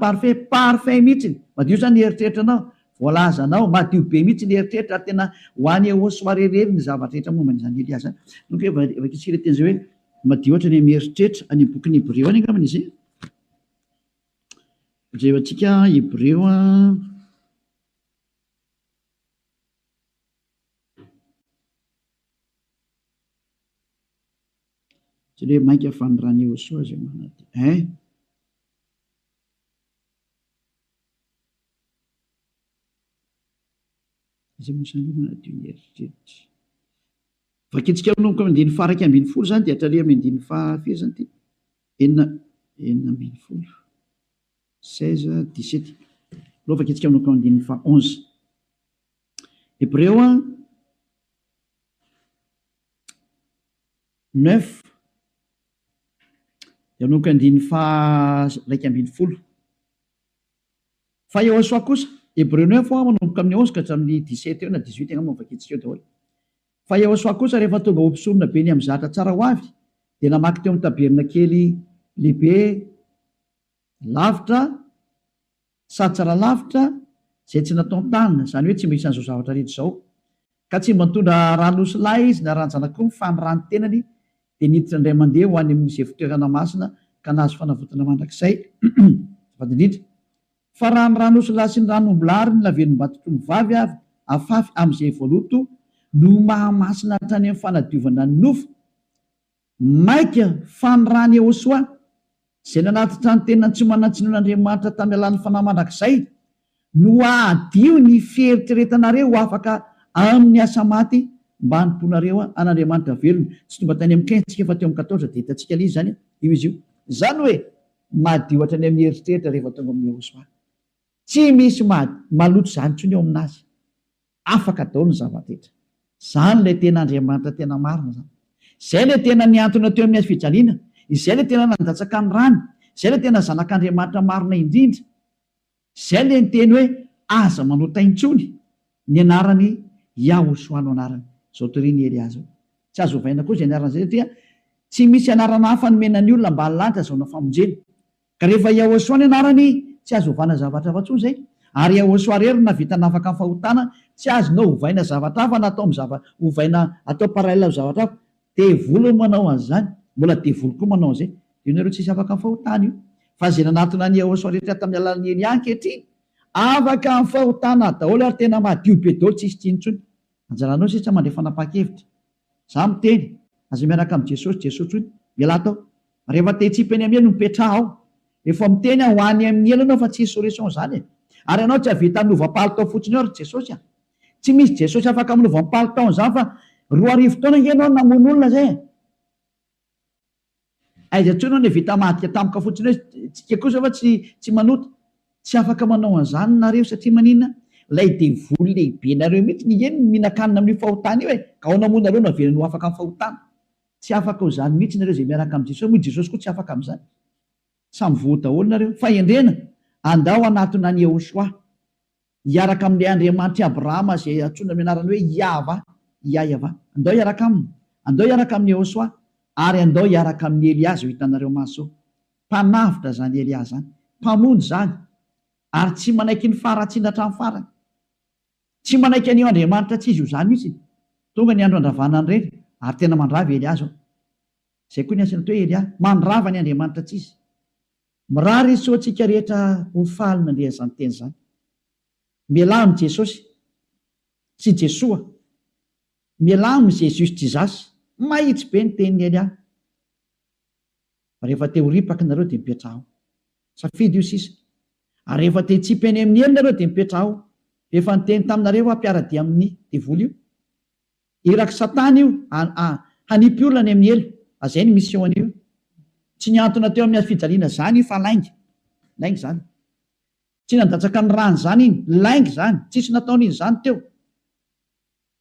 parfait mihitsy madio zany eritreritra anao voalazanao madio be mihitsy ny eritreritra ary tena hoany soarerery ny zavatra rehetra momba n'izany Elias zany donc hoe vakitsika teny zay hoe madio ohatra ny mieritreritra any bokyny Hébreu any angambany izy zay atsika Hébreu tsy le mainka fanirany Yoshua zay manady zay mosany manadio ny eritreritra vakitsika aminao andiny faraka ambiny folo zany dia hatrary amin'ny andiny fahafiry zany ty enina ambiny folo 16-17 lo vakitsika aminao andiny fa 11 Hébreu 9 anoko andiny fa raika ambiny folo fa Yoshua kosa Hébreu 9 manomboka amin'ny 11 ka hatramin'ny 17 eo na 18 angamba vakitsika eo daholo fa Yoshua kosa rehefa tonga ompisorona be ny amin'ny zatra tsara ho avy dia namaky teo amin'ny taberna kely lehibe lavitra sady tsara lavitra zay tsy natao tanina zany hoe tsy mba isan'izao zavatra rehetra zao ka tsy mba nitondra ranosolahy izy na ranjanak'o mifanyrany tenany dia niditra indray mandeha ho any amin'izay fitoerana masina ka nahazo fanavotana mandrakizay vadindrindra fa raha ny ranosolahy sy ny ranombolary ny lavelom-batotro mivavy avy afafy amin'izay voaloto no mahamasina trany amin'ny fanadiovana ny nofo maika fanirany Yoshua zay nanatitra ny tena tsy manatsinoan'Andriamanitra tamin'ny alan'ny fanahy mandrakizay no adio ny fieritreretanareo afaka amin'ny asa maty mba hanimponareo an'Andriamanitra velona tsy tomba tany amin'ny 15 tsika fa teo amin'ny 14 dia hitantsika lizy zany io izy io zany hoe madio hatrany amin'ny eritreritra rehefa tonga amin'ny Yoshua tsy misy maloto zany ntsony eo aminazy afaka daholo ny zava-detra zany le tena Andriamanitra tena marina zany zay le tena niantona teo amin'ny azy fijaliana izay le tena nandatsaka ny rany zay le tena zanak'Andriamanitra marina indrindra zay le niteny hoe aza manotaintsony ny anarany Yoshua no anarany zao toriany Elias zao tsy azo ovaina koa zay anarana zay satria tsy misy anarana hafa nomenany olona mba lanitra zao na famonjeny ka rehefa Yoshua ny anarany tsy azo ovana zavatra hafa tsony zay ary Yoshua rery na vita nafaka amin'ny fahotana tsy azonao ovaina zavatra hafa na atao ovaina atao parallela amin'ny zavatra hafa tevolo manao an'izany mbola tevolo koa manao an'izay io nareo tsisy afaka amin'ny fahotana io fa zay nanatona ny Yoshua rehetra tamin'ny alalany Elia ankehitriny afaka amin'ny fahotana daholo ary tena madio be daholo tsisy tsinontsony anjaranao sisa mandray fanapakevitra za miteny aza miaraka amin'ny Jesosy tsony miala tao rehefa tehitsipany amin'ny elo mipetraha ao efa miteny ho any amin'ny elo anao fa tsisy solution zany ary anao tsy havita milovam-palitao fotsiny eo ary Jesosy tsy misy Jesosy afaka milovam-palitao zany fa 2 arivo taona ianao namono olona zay aiza tsony ny vita madika tampoka fotsiny hoe tsika kosa fa tsy manota tsy afaka manao an'izany nareo satria maninona lay devoly lehibe nareo mihitsy ny eny mihinan-kanina amin'ny fahotana io ka ao namono nareo navelany ho afaka amin'ny fahotana tsy afaka ho zany mihitsy nareo zay miaraka amin'ny Jesosy moa Jesosy koa tsy afaka amin'izany samy voa daholo nareo fa endrena andao anatona ny Yoshua hiaraka amin'ilay Andriamanitra Abrahama zay antsoina amin'ny anarany hoe Yahva andao hiaraka amin'ny Yoshua ary andao hiaraka amin'ny Elias ho hitanareo maso mpanavitra zany Elias zany mpamonjy zany ary tsy manaiky ny faratsiana hatramin'ny farany tsy manaiky an'io Andriamanitra tsy izy io zany mihitsy tonga ny andro andravana ny reny ary tena mandrava Elias zao zay koa ny asana atao hoe Elias mandrava ny Andriamanitra tsy izy mirary izy soantsika rehetra ho faly nandreha zany teny zany miala amin'ny Jesosy sy Jesua miala amin'ny Jesus Jesus mahitsy be ny tenin'ny Elias rehefa te ho ripaka nareo dia mipetraha ao safidy io sisa ary rehefa te hitsipy any amin'ny elo nareo dia mipetraha ao efa niteny taminareo hampiaradia amin'ny devoly io iraky Satana io hanipy olona any amin'ny elo azay ny mission io tsy niantona teo amin'ny azy fijaliana zany io fa laingy zany tsy nandatsaka ny rany zany iny laingy zany tsisy nataon'iny zany teo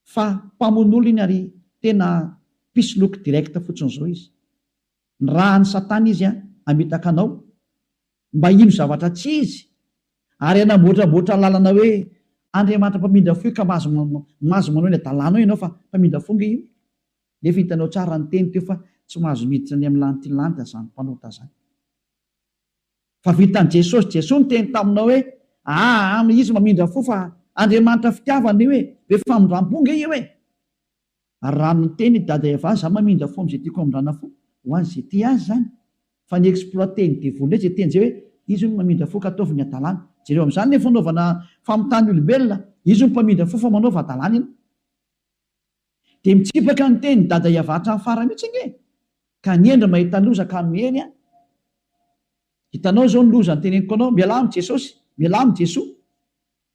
fa mpamon'olo iny ary tena pisoloky direct fotsiny zao izy ny rahany Satana izy amitaka anao mba ino zavatra tsy izy ary anamboatraboatra lalana hoe Andriamanitra mpamindra fo ka mahazo manao ny adalanao ianao fa mpamindra fonga io nefa hitanao tsara ny teny teo fa tsy mahazo miditra ny amin'ny lantilanta zany mpanota zany fa vitan' Jesosy no teny taminao hoe izy mamindra fo fa Andriamanitra fitiavana io hoe be famindram-ponga io hoe ary raha ny teny dada eva za mamindra fo am'izay tiako amindrana fo ho an'izay ty azy zany fa ny exploité ny devoly zay teny zay hoe izy no mamindra fo ka ataovy ny adalàna jereo amin'izany ny fanaovana famitany olombelona izy no mpamindra fo fa manaova adalàna ina dia mitsipaka ny teny dada iavatra amin'ny fara mihitsy nge ka niendra mahita loza ka miheny a hitanao zao ny loza ny teneniko anao miala amin'ny Jesosy miala amin'ny Jesoa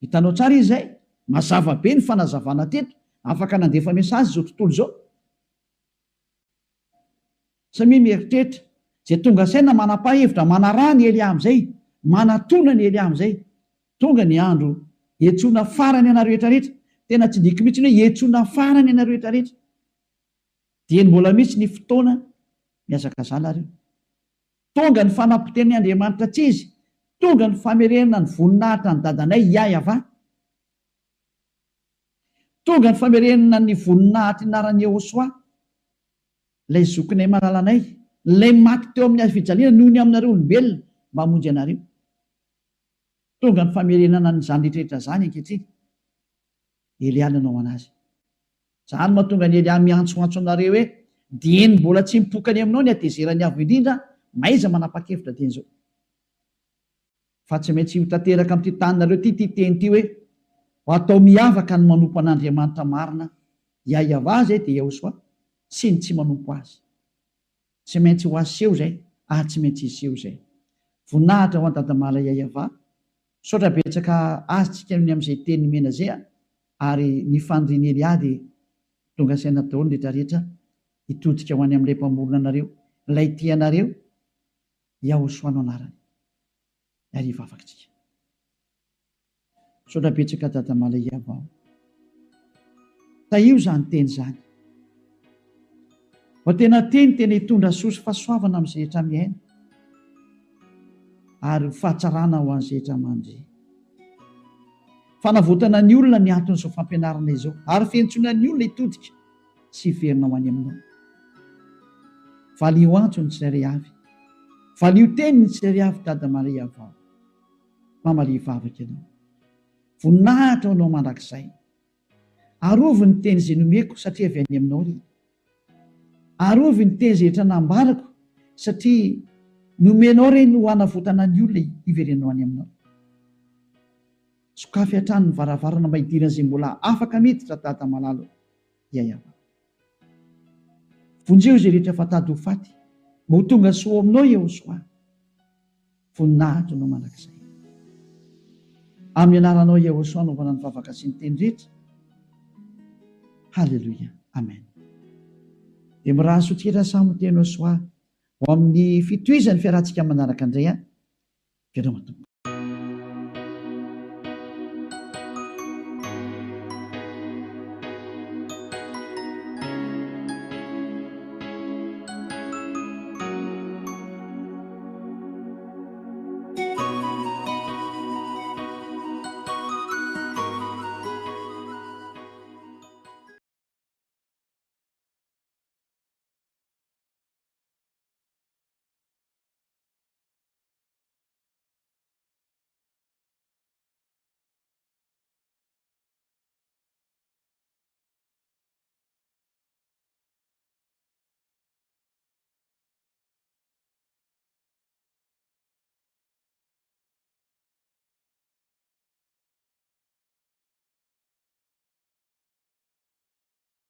hitanao tsara izy zay mazava be ny fanazavana teto afaka nandefa mesazy zao tontolo zao samy mieritreritra zay tonga saina manapa-hevitra manara ny Elia amin'izay manatona ny Elia amin'izay tonga ny andro ietsoana farany ana rehetrarehetra tena tsy diky mihitsy ny hoe ietsoana farany ana rehetrarehetra dia mbola mihitsy ny fotoana miazaka zalareo tonga ny fanapoteny Andriamanitra tsy izy tonga ny famerenana ny voninahitra ny dadanay Yahava tonga ny famerenana ny voninahitra inarany Yehosoa ilay zokinay malalanay ilay maty teo amin'ny fijaliana noho ny aminareo olombelona mba hamonjy anareo tonga ny famerenana ny zany rehetrarehetra zany ankehitriny Elia nanao anazy zany mahatonga ny Elia miantsoantso anareo hoe dieny mbola tsy mipokany aminao ny atezerany avo indrindra maiza manapa-kevitra teny zao fa tsy maintsy ho tanteraka amin'ity taninareo ty teny ty hoe ho atao miavaka ny manompo an'Andriamanitra marina Yahava zay dia Yehosoa sy ny tsy manompo azy tsy maintsy ho aseho zay tsy maintsy iseho zay voninahitra ho an-dadamala Yahava saotra betsaka azytsika ny amin'izay teny mena zay ary ny fandriny Elia dia tonga saina daholo rehetrarehetra hitodika ho any amin'ilay mpamorona anareo ilay tianareo Yehosoa no anarany ariva afakytsika saotra betsaka dadamala Yahava taio zany teny zany fa tena tena hitondra soso fahasoavana amin'izay rehetra miaina ary fahatsarana ho an'izay rehetra mandry fanavotana ny olona ny anton'izao fampianarana izao ary fientsoana ny olona hitodika sy hiverina ho any aminao valio antso ny tsirairay avy valio teny ny tsirairay avy dadamala Yahava mamalia vavaka ianao voninahitra anao mandrakizay arovy ny teny izay nomeko satria avy any aminao ry arovy ny teny izay rehetra nambarako satria nomenao reny ho hanavotana ny olona hiverenao any aminao sokafy hatrany ny varavarana mahidirana izay mbola afaka miditra dada malalo Yahava vonjeo izay rehetra fatady ho faty mba ho tonga soa aminao Yehosoa voninahitra anao mandrakizay amin'ny anaranao Yehosoa anaovana ny vavaka sy ny teny rehetra halleloia amen dia miraha sotrira samy teny Yehosoa ho amin'ny fitohizany fiarahantsika manaraka indray veloma tompoko